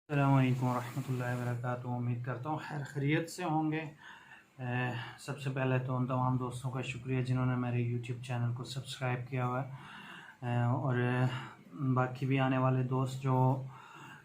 अस्सलामु अलैकुम वरहमतुल्लाहि वबरकातुहू। उम्मीद करता हूँ खैर खैरियत से होंगे। सबसे पहले तो उन तमाम दोस्तों का शुक्रिया जिन्होंने मेरे यूट्यूब चैनल को सब्सक्राइब किया हुआ है। और बाकी भी आने वाले दोस्त जो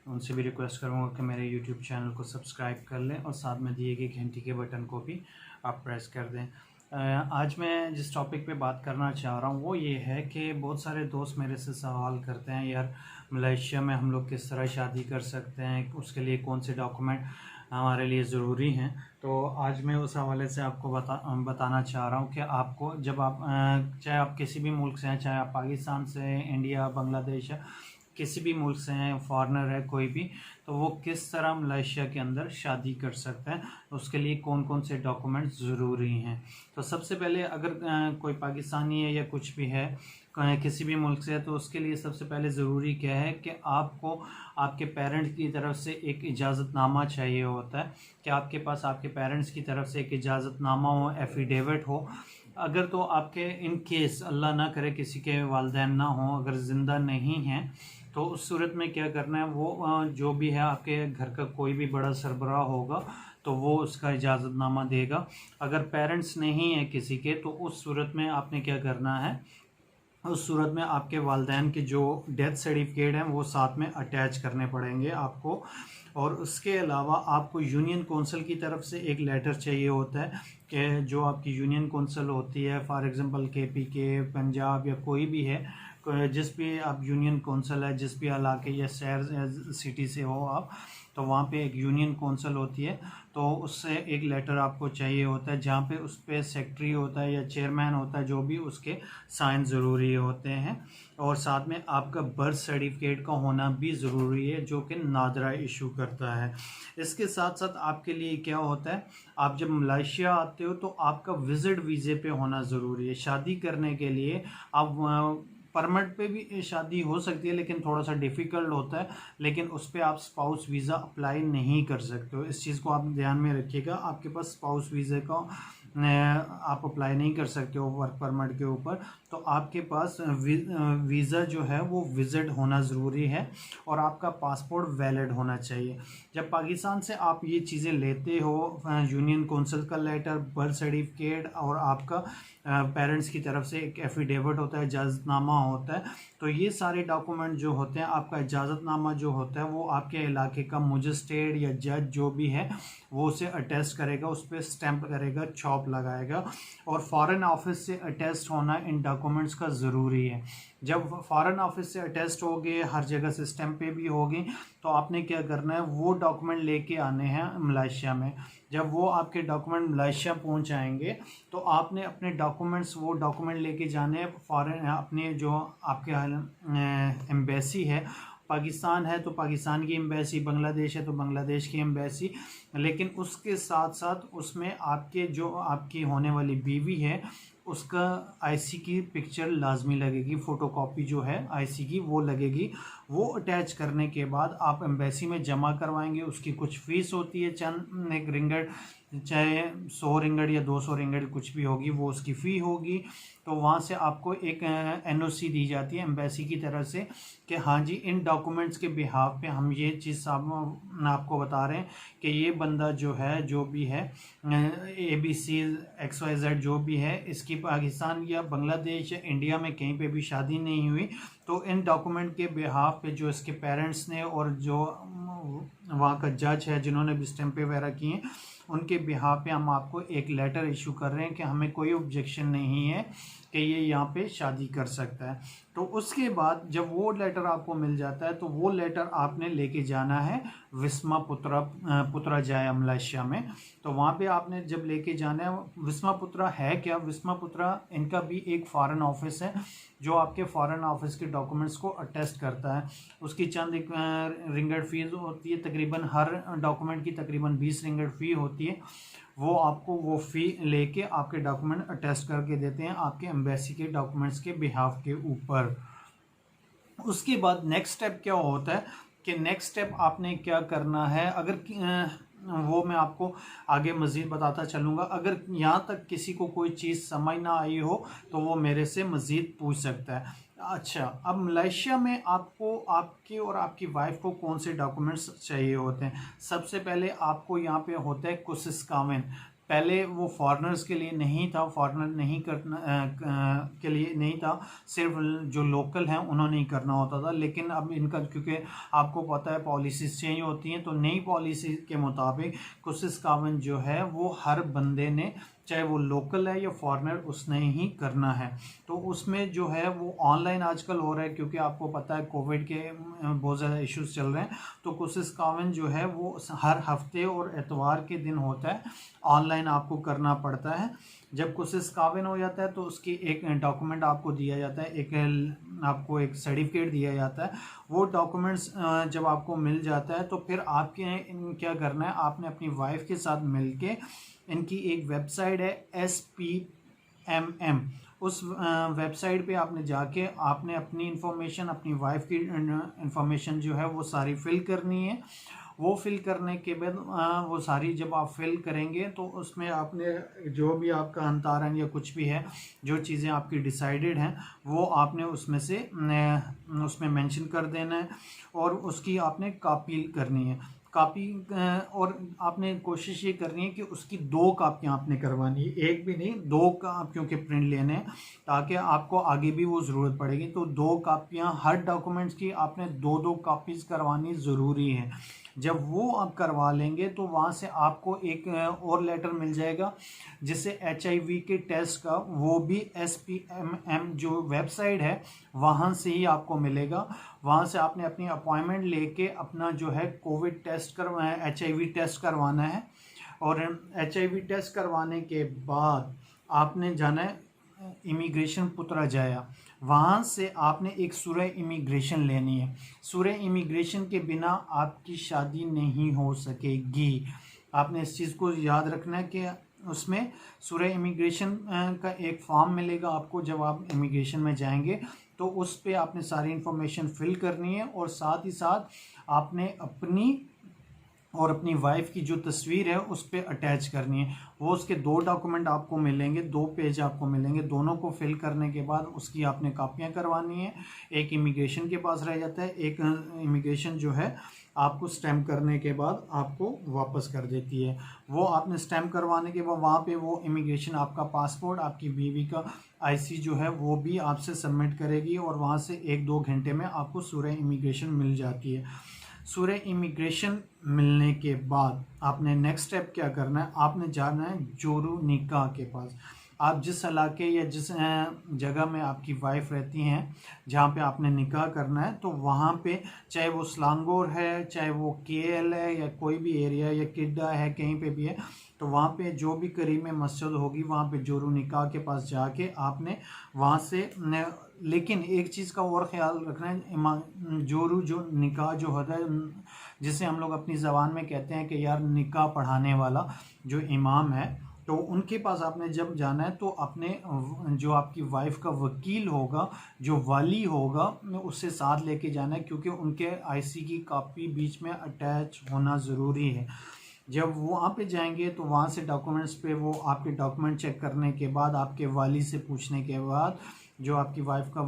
उनसे भी रिक्वेस्ट करूँगा कि मेरे यूट्यूब चैनल को सब्सक्राइब कर लें और साथ में दिए गए घंटी के बटन को भी आप प्रेस कर दें। आज मैं जिस टॉपिक पे बात करना चाह रहा हूँ वो ये है कि बहुत सारे दोस्त मेरे से सवाल करते हैं, यार मलेशिया में हम लोग किस तरह शादी कर सकते हैं, उसके लिए कौन से डॉक्यूमेंट हमारे लिए ज़रूरी हैं। तो आज मैं उस हवाले से आपको बताना चाह रहा हूँ कि आपको जब आप चाहे आप किसी भी मुल्क से हैं, चाहे आप पाकिस्तान से हैं, इंडिया, बांग्लादेश है, किसी भी मुल्क से हैं, फॉरेनर है कोई भी, तो वो किस तरह मलेशिया के अंदर शादी कर सकते हैं, उसके लिए कौन कौन से डॉक्यूमेंट्स ज़रूरी हैं। तो सबसे पहले अगर कोई पाकिस्तानी है या कुछ भी है, किसी भी मुल्क से है, तो उसके लिए सबसे पहले ज़रूरी क्या है कि आपको आपके पेरेंट्स की तरफ से एक इजाज़तनामा चाहिए होता है, कि आपके पास आपके पेरेंट्स की तरफ से एक इजाज़तनामा हो, एफिडेविट हो। अगर तो आपके इन केस अल्लाह ना करे किसी के वालिदैन ना हो, अगर ज़िंदा नहीं हैं, तो उस सूरत में क्या करना है, वो जो भी है आपके घर का कोई भी बड़ा सरबराह होगा तो वो उसका इजाज़तनामा देगा। अगर पेरेंट्स नहीं है किसी के, तो उस सूरत में आपने क्या करना है, उस सूरत में आपके वालिदैन के जो डेथ सर्टिफिकेट हैं वो साथ में अटैच करने पड़ेंगे आपको। और उसके अलावा आपको यूनियन कौंसिल की तरफ से एक लेटर चाहिए होता है, कि जो आपकी यूनियन कौंसिल होती है, फॉर एग्जांपल KPK, पंजाब या कोई भी है, जिस भी आप यूनियन कौंसिल है, जिस भी इलाके या शहर या सिटी से हो आप, तो वहाँ पे एक यूनियन कौंसिल होती है, तो उससे एक लेटर आपको चाहिए होता है, जहाँ पे उस पर सेक्रेटरी होता है या चेयरमैन होता है, जो भी उसके साइन ज़रूरी होते हैं। और साथ में आपका बर्थ सर्टिफिकेट का होना भी ज़रूरी है, जो कि नादरा इशू करता है। इसके साथ साथ आपके लिए क्या होता है, आप जब मलेशिया आते हो तो आपका विज़िट वीज़े पे होना ज़रूरी है। शादी करने के लिए आप परमिट पे भी शादी हो सकती है, लेकिन थोड़ा सा डिफ़िकल्ट होता है, लेकिन उस पर आप स्पाउस वीज़ा अप्लाई नहीं कर सकते हो। इस चीज़ को आप ध्यान में रखिएगा, आपके पास स्पाउस वीज़े का आप अप्लाई नहीं कर सकते हो वर्क परमिट के ऊपर। तो आपके पास वीज़ा जो है वो विजिट होना ज़रूरी है, और आपका पासपोर्ट वैलिड होना चाहिए। जब पाकिस्तान से आप ये चीज़ें लेते हो, यूनियन कौंसिल का लेटर, बर्थ सर्टिफिकेट और आपका पेरेंट्स की तरफ से एक एफिडेविट होता है, इजाज़तनामा होता है, तो ये सारे डॉक्यूमेंट जो होते हैं, आपका इजाज़तनामा जो होता है वो आपके इलाके का मजिस्ट्रेट या जज जो भी है वो उसे अटेस्ट करेगा, उस पर स्टैंप करेगा, छाप लगाएगा। और फॉरेन ऑफिस से अटेस्ट होना इन डॉक्यूमेंट्स का ज़रूरी है। जब फॉरेन ऑफिस से अटेस्ट होगे, हर जगह से स्टैंप पे भी होगी, तो आपने क्या करना है, वो डॉक्यूमेंट लेके आने हैं मलेशिया में। जब वो आपके डॉक्यूमेंट मलेशिया पहुंच आएंगे, तो आपने अपने डॉक्यूमेंट्स वो डॉक्यूमेंट लेके जाने हैं फॉरेन, अपने जो आपके एम्बेसी है, पाकिस्तान है तो पाकिस्तान की एम्बेसी, बांग्लादेश है तो बांग्लादेश की एम्बेसी। लेकिन उसके साथ साथ उसमें आपके जो आपकी होने वाली बीवी है उसका आईसी की पिक्चर लाजमी लगेगी, फ़ोटोकॉपी जो है आईसी की वो लगेगी। वो अटैच करने के बाद आप एम्बेसी में जमा करवाएंगे। उसकी कुछ फ़ीस होती है, चंद एक रिंगट, चाहे 100 रिंगट या 200 रिंगट कुछ भी होगी, वो उसकी फ़ी होगी। तो वहाँ से आपको एक एनओसी दी जाती है एम्बेसी की तरफ से, कि हाँ जी इन डॉक्यूमेंट्स के बिहाफ पे हम ये चीज़ आपको बता रहे हैं कि ये बंदा जो है, जो भी है ABC XYZ जो भी है, इसकी पाकिस्तान या बांग्लादेश या इंडिया में कहीं पे भी शादी नहीं हुई। तो इन डॉक्यूमेंट के बिहाफ पे जो इसके पेरेंट्स ने और जो वहाँ का जज है जिन्होंने भी स्टैंप वगैरह किए, उनके बिहाफ पे हम आपको एक लेटर इशू कर रहे हैं कि हमें कोई ऑब्जेक्शन नहीं है कि ये यहाँ पे शादी कर सकता है। तो उसके बाद जब वो लेटर आपको मिल जाता है, तो वो लेटर आपने लेके जाना है विस्मा पुत्राजया मलेशिया में। तो वहाँ पे आपने जब लेके जाना है, विस्मा पुत्रा है क्या, विस्मा पुत्रा इनका भी एक फॉरेन ऑफिस है जो आपके फॉरेन ऑफिस के डॉक्यूमेंट्स को अटेस्ट करता है। उसकी चंद एक रिंगट फीस होती है, तकरीबन हर डॉक्यूमेंट की तकरीबन 20 रिंगट फ़ी होती है। वो आपको वो फ़ी लेके आपके डॉक्यूमेंट अटेस्ट करके देते हैं आपके एम्बेसी के डॉक्यूमेंट्स के बिहाफ के ऊपर। उसके बाद नेक्स्ट स्टेप क्या होता है, कि नेक्स्ट स्टेप आपने क्या करना है, अगर वो मैं आपको आगे मज़ीद बताता चलूँगा। अगर यहाँ तक किसी को कोई चीज़ समझ ना आई हो तो वो मेरे से मज़ीद पूछ सकता है। अच्छा, अब मलेशिया में आपको आपके और आपकी वाइफ को कौन से डॉक्यूमेंट्स चाहिए होते हैं? सबसे पहले आपको यहाँ पे होता है कुसिस काविन। पहले वो फॉरेनर्स के लिए नहीं था, फॉरेनर नहीं करना के लिए नहीं था, सिर्फ जो लोकल हैं उन्होंने ही करना होता था। लेकिन अब इनका, क्योंकि आपको पता है पॉलिसीज चेंज होती हैं, तो नई पॉलिसी के मुताबिक कुसिस काविन जो है वो हर बंदे ने, चाहे वो लोकल है या फॉरेनर, उसने ही करना है। तो उसमें जो है वो ऑनलाइन आजकल हो रहा है, क्योंकि आपको पता है कोविड के बहुत ज़्यादा इश्यूज चल रहे हैं। तो कुसिस काविन जो है वो हर हफ्ते और एतवार के दिन होता है, ऑनलाइन आपको करना पड़ता है। जब कुसिस काविन हो जाता है तो उसकी एक डॉक्यूमेंट आपको दिया जाता है, आपको एक सर्टिफिकेट दिया जाता है। वो डॉक्यूमेंट्स जब आपको मिल जाता है तो फिर आपके क्या करना है, आपने अपनी वाइफ के साथ मिलके, इनकी एक वेबसाइट है SPMM, उस वेबसाइट पे आपने जाके आपने अपनी इंफॉर्मेशन, अपनी वाइफ की इंफॉर्मेशन जो है वो सारी फिल करनी है। वो फिल करने के बाद वो सारी जब आप फिल करेंगे तो उसमें आपने जो भी आपका अंतरण या कुछ भी है, जो चीज़ें आपकी डिसाइडेड हैं, वो आपने उसमें से उसमें मेंशन कर देना है और उसकी आपने कॉपी करनी है। कॉपी और आपने कोशिश ये करनी है कि उसकी 2 कापियाँ आपने करवानी है, एक भी नहीं, 2 कापियों के प्रिंट लेने हैं, ताकि आपको आगे भी वो ज़रूरत पड़ेगी। तो 2 कापियाँ हर डॉक्यूमेंट्स की आपने 2-2 कापीज़ करवानी ज़रूरी है। जब वो आप करवा लेंगे तो वहाँ से आपको एक और लेटर मिल जाएगा, जिससे HIV के टेस्ट का, वो भी SPMM जो वेबसाइट है वहाँ से ही आपको मिलेगा। वहाँ से आपने अपनी अपॉइंटमेंट लेके अपना जो है कोविड टेस्ट करवाना, HIV टेस्ट करवाना है। और HIV टेस्ट करवाने के बाद आपने जाना है इमिग्रेशन पुत्रजाया, वहाँ से आपने एक सूरह इमिग्रेशन लेनी है। सूरह इमिग्रेशन के बिना आपकी शादी नहीं हो सकेगी। आपने इस चीज़ को याद रखना है कि उसमें सूरह इमिग्रेशन का एक फॉर्म मिलेगा आपको जब आप इमिग्रेशन में जाएंगे, तो उस पर आपने सारी इन्फॉर्मेशन फिल करनी है और साथ ही साथ आपने अपनी और अपनी वाइफ की जो तस्वीर है उस पर अटैच करनी है। वो उसके 2 डॉक्यूमेंट आपको मिलेंगे, 2 पेज आपको मिलेंगे। दोनों को फिल करने के बाद उसकी आपने कापियां करवानी है। एक इमिग्रेशन के पास रह जाता है, एक इमिग्रेशन जो है आपको स्टैम्प करने के बाद आपको वापस कर देती है। वो आपने स्टैम्प करवाने के बाद वहाँ पे वो इमिग्रेशन आपका पासपोर्ट, आपकी बीवी का IC जो है वो भी आपसे सबमिट करेगी और वहाँ से 1-2 घंटे में आपको सूरह इमिग्रेशन मिल जाती है। सूरह इमिग्रेशन मिलने के बाद आपने नेक्स्ट स्टेप क्या करना है, आपने जाना है जोरू निकाह के पास। आप जिस इलाके या जिस जगह में आपकी वाइफ रहती हैं, जहाँ पे आपने निकाह करना है, तो वहाँ पे चाहे वो स्लांगोर है, चाहे वो KL है, या कोई भी एरिया, या किड्डा है, कहीं पे भी है, तो वहाँ पे जो भी करीब में मस्जिद होगी वहाँ पे जोरू निकाह के पास जाके आपने वहाँ से लेकिन एक चीज़ का और ख्याल रखना है, जोरू जो निकाह जो होता है, जिसे हम लोग अपनी ज़बान में कहते हैं कि यार निकाह पढ़ाने वाला जो इमाम है, तो उनके पास आपने जब जाना है तो अपने जो आपकी वाइफ का वकील होगा, जो वाली होगा, उससे साथ लेके जाना है, क्योंकि उनके IC की कॉपी बीच में अटैच होना ज़रूरी है। जब वो वहाँ पे जाएंगे तो वहाँ से डॉक्यूमेंट्स पे वो आपके डॉक्यूमेंट चेक करने के बाद, आपके वाली से पूछने के बाद, जो आपकी वाइफ का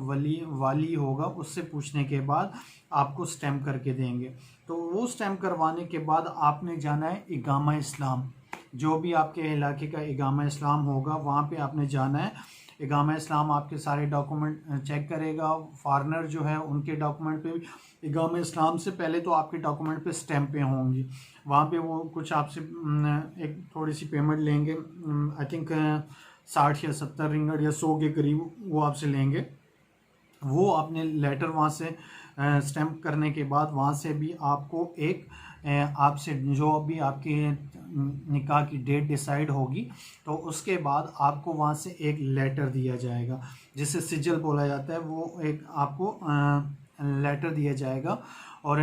वाली होगा उससे पूछने के बाद आपको स्टैम्प करके देंगे। तो वो स्टैम्प करवाने के बाद आपने जाना है इकामा इस्लाम, जो भी आपके इलाके का इकामा इस्लाम होगा वहाँ पे आपने जाना है। इकामा इस्लाम आपके सारे डॉक्यूमेंट चेक करेगा। फॉरेनर जो है उनके डॉक्यूमेंट पे भी, इकामा इस्लाम से पहले तो आपके डॉक्यूमेंट पे स्टैम्पें होंगी। वहाँ पे वो कुछ आपसे एक थोड़ी सी पेमेंट लेंगे, आई थिंक 60 या 70 रिंगट या 100 के करीब वो आपसे लेंगे। वो आपने लेटर वहाँ से स्टैम्प करने के बाद वहाँ से भी आपको एक आपसे जो भी आपकी निकाह की डेट डिसाइड होगी, तो उसके बाद आपको वहाँ से एक लेटर दिया जाएगा, जिसे सिजल बोला जाता है। वो एक आपको लेटर दिया जाएगा और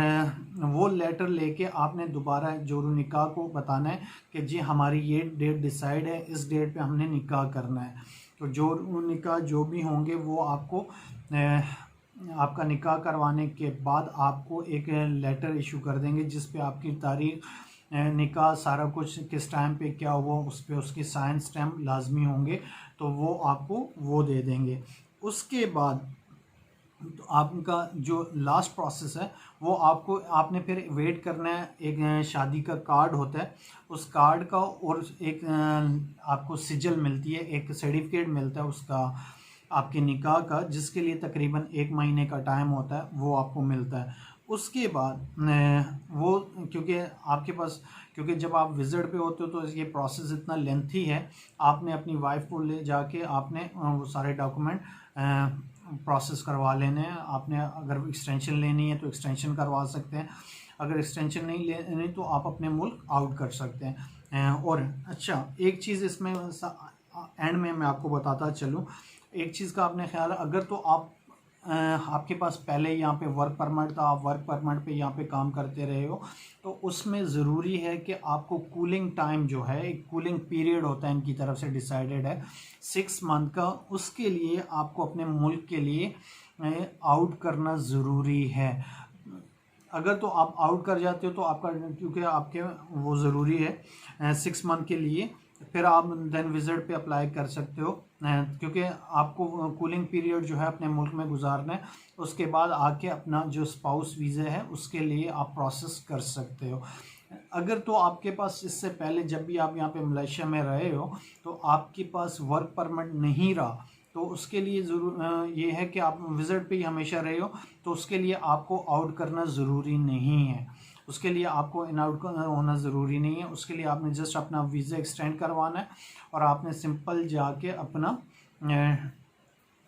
वो लेटर लेके आपने दोबारा जोरू निकाह को बताना है कि जी हमारी ये डेट डिसाइड है, इस डेट पे हमने निकाह करना है। तो जोरू निकाह जो भी होंगे वो आपको आपका निकाह करवाने के बाद आपको एक लेटर इशू कर देंगे, जिस पे आपकी तारीख, निकाह, सारा कुछ किस टाइम पे क्या हुआ, उस पर उसकी साइन स्टैम्प लाजमी होंगे, तो वो आपको वो दे देंगे। उसके बाद तो आपका जो लास्ट प्रोसेस है वो आपने फिर वेट करना है। एक शादी का कार्ड होता है, उस कार्ड का और एक आपको सिजल मिलती है, एक सर्टिफिकेट मिलता है उसका, आपके निकाह का, जिसके लिए तकरीबन 1 महीने का टाइम होता है, वो आपको मिलता है। उसके बाद वो, क्योंकि आपके पास, क्योंकि जब आप विजिट पे होते हो तो ये प्रोसेस इतना लेंथी है, आपने अपनी वाइफ को ले जाके आपने वो सारे डॉक्यूमेंट प्रोसेस करवा लेने हैं। आपने अगर एक्सटेंशन लेनी है तो एक्सटेंशन करवा सकते हैं, अगर एक्सटेंशन नहीं लेनी तो आप अपने मुल्क आउट कर सकते हैं। और अच्छा, एक चीज़ इसमें एंड में मैं आपको बताता चलूँ, एक चीज़ का आपने ख्याल, अगर तो आपके पास पहले यहाँ पे वर्क परमिट था, आप वर्क परमिट पे यहाँ पे काम करते रहे हो, तो उसमें ज़रूरी है कि आपको कूलिंग टाइम जो है, एक कूलिंग पीरियड होता है, इनकी तरफ से डिसाइडेड है 6 मंथ का, उसके लिए आपको अपने मुल्क के लिए आउट करना ज़रूरी है। अगर तो आप आउट कर जाते हो तो आपका, क्योंकि आपके वो ज़रूरी है 6 मंथ के लिए, फिर आप देन विजिट पे अप्लाई कर सकते हो, क्योंकि आपको कूलिंग पीरियड जो है अपने मुल्क में गुजारना है। उसके बाद आके अपना जो स्पाउस वीज़ा है उसके लिए आप प्रोसेस कर सकते हो। अगर तो आपके पास इससे पहले जब भी आप यहाँ पे मलेशिया में रहे हो तो आपके पास वर्क परमिट नहीं रहा, तो उसके लिए ज़रूर ये है कि आप विजिट पे ही हमेशा रहे हो, तो उसके लिए आपको आउट करना ज़रूरी नहीं है, उसके लिए आपको इन आउट होना ज़रूरी नहीं है। उसके लिए आपने जस्ट अपना वीज़ा एक्सटेंड करवाना है और आपने सिंपल जाके अपना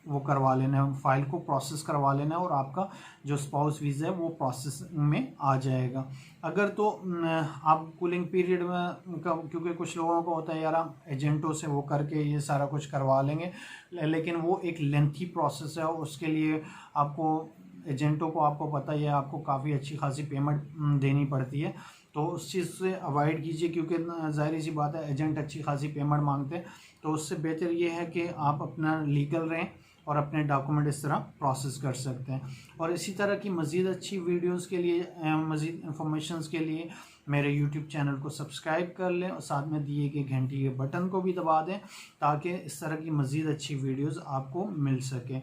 वो करवा लेना है, फाइल को प्रोसेस करवा लेना है, और आपका जो स्पाउस वीज़ा है वो प्रोसेस में आ जाएगा। अगर तो आप कूलिंग पीरियड में क्योंकि कुछ लोगों को होता है यार हम एजेंटों से वो करके ये सारा कुछ करवा लेंगे, लेकिन वो एक लेंथी प्रोसेस है, उसके लिए आपको एजेंटों को, आपको पता ही है, आपको काफ़ी अच्छी खासी पेमेंट देनी पड़ती है, तो उस चीज़ से अवॉइड कीजिए, क्योंकि ज़ाहिर सी बात है एजेंट अच्छी खासी पेमेंट मांगते हैं। तो उससे बेहतर ये है कि आप अपना लीगल रहें और अपने डॉक्यूमेंट इस तरह प्रोसेस कर सकते हैं। और इसी तरह की मज़ीद अच्छी वीडियोस के लिए, मज़ीद इंफॉर्मेशंस के लिए मेरे यूट्यूब चैनल को सब्सक्राइब कर लें और साथ में दिए गए घंटी के बटन को भी दबा दें, ताकि इस तरह की मज़ीद अच्छी वीडियोस आपको मिल सके।